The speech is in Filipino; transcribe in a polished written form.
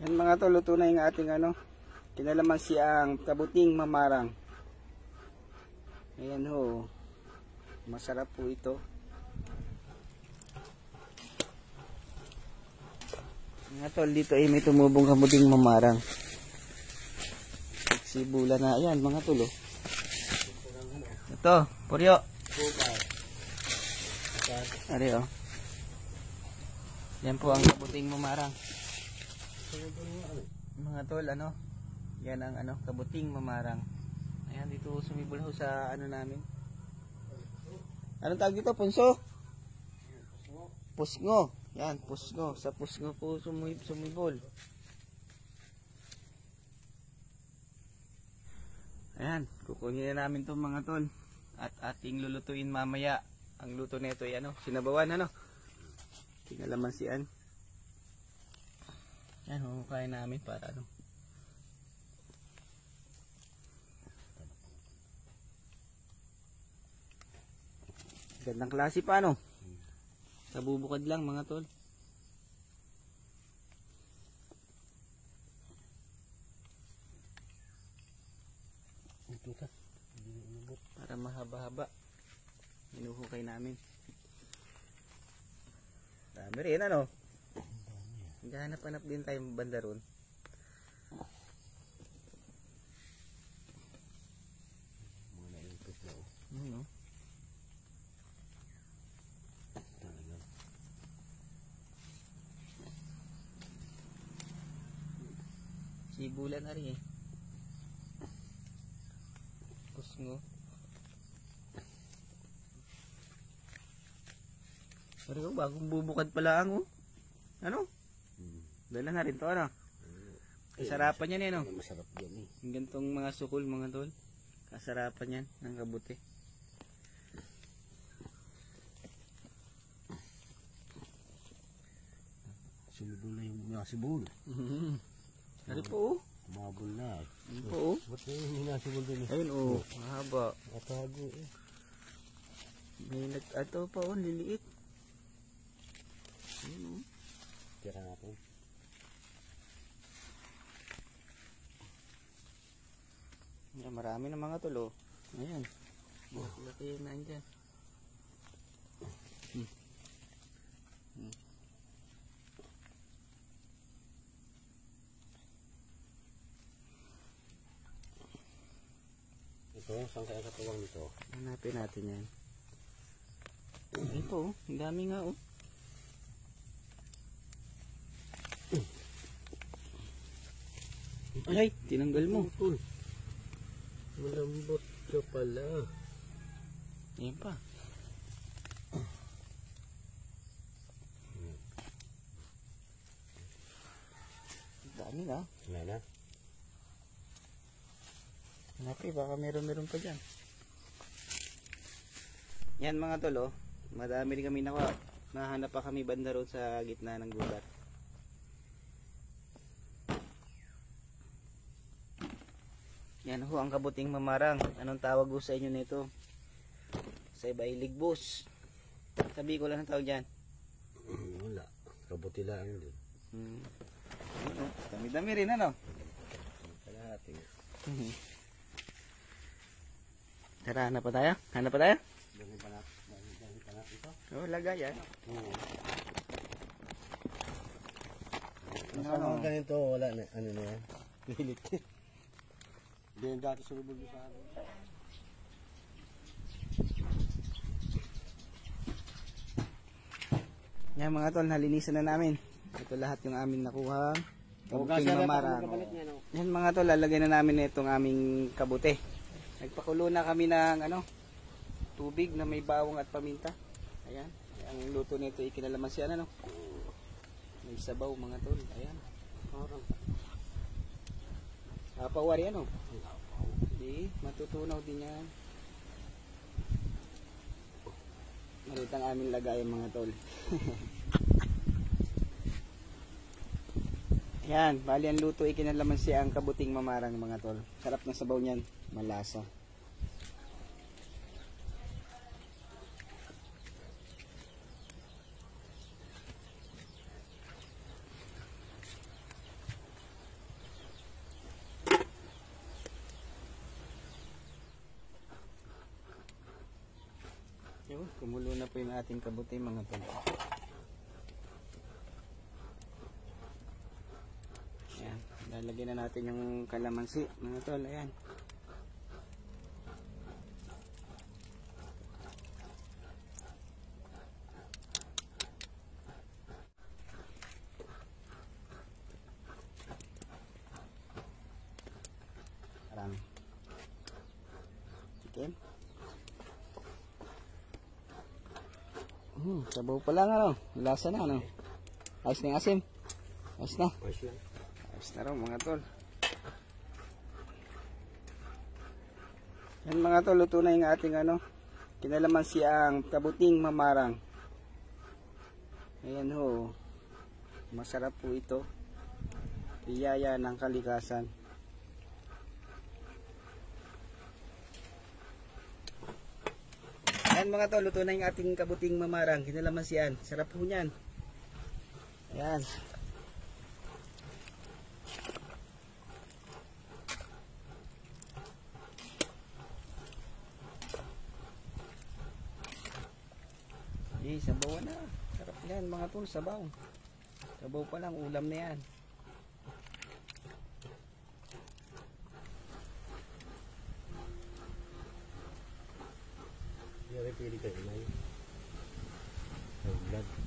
Yan mga tol, luto na yung ating kinalamansi ang kabuting mamarang. Ayan ho. Masarap po ito. Mga tol, dito ay may tumubong kabuting mamarang. Sibula na. Ayan mga tol. Oh. Ito, puryo. Ari oh. Yan po ang kabuting mamarang. Mga tol, yan ang kabuting mamarang. Ayan, dito sumibol ho sa namin. Anong tawag dito? Punso? Pusngo. Yan, pusngo. Sa pusngo po sumibol. Ayan, kukunin na namin to mga tol. At ating lulutuin mamaya. Ang luto nito ay sinabawan kinalamansian. Yan, hukain namin para gandang klase pa nabubukad lang mga tol. Para mahaba-haba hinuhukay namin. Dami rin Hanap-hanap din tayo banda ron. Sibulan na rin Pusngo. Pero bagong bubukad pala dala na rin to kasarapan yan masarap yan yung gantong mga sukol mga tol. Kasarapan yan ng kabuti. Sumibol na yung mga sibol. Dari po Kumabol na po ba't na yung hinasibol din ayun mahaba. Matago May nag-ato pa liliit. Ayun tira natin. Yan, marami na mga tol Ayan. Laki na andyan. Ito, saan kaya katuwang nito? Hanapin natin yan. Ito ang dami nga Ay, tinanggal mo. Malambot ka pala. Ayan pa. Dami na. Wala na. Hanapin, baka meron pa dyan. Yan mga tol madami rin kami nakuha. Nahanap pa kami banda roon sa gitna ng gubat. Yan ang kabuting mamarang. Anong tawag sa inyo nito? Sa iba ay ligbos. Sabi ko lang ang tawag dyan. Wala. Kabuti lang din. Dami-dami rin Kalahati. Tara, hanap pa tayo? Hanap pa tayo? Dami pa na ito? Lagay yan. Masama ganito, wala na. Ano na yan? Pilit. Hindi yung dati sumibol sa akin. Yan mga tol, nalinisan na namin. Ito lahat yung amin nakuha. Kabuting mamarang. Yan mga tol, lalagay na namin itong aming kabute. Nagpakulo na kami ng tubig na may bawang at paminta. Ayan. Ang luto nito ay kinalamansian May sabaw mga tol. Ayan. Papawari Di, matutunaw din yan. Malit ang aming lagay mga tol. Yan, bali ang luto ay kinalamansian ang kabuting mamarang mga tol. Sarap ng sabaw niyan, malasa. Kumulo na po yung ating kabuti mga tol. Ayan, lalagyan na natin yung kalamansi mga tol. Ayan. Marami. Chicken. Sabaw pa lang ano. Lasa na ano. Ayos na yung asim. Ayos na. Ayos na raw mga tol. Yan mga tol, luto na yung ating ano. Kinalamansi ang kabuting mamarang. Ayan ho. Masarap po ito. Biyaya ng kalikasan. Ayan mga tol, luto na yung ating kabuting mamarang. Kinalamansian. Sarap po niyan. Ayan. Sabaw na. Sarap yan mga tol, sabaw. Sabaw pa lang, ulam na yan. Pili kayo na yun. Ay, vlog.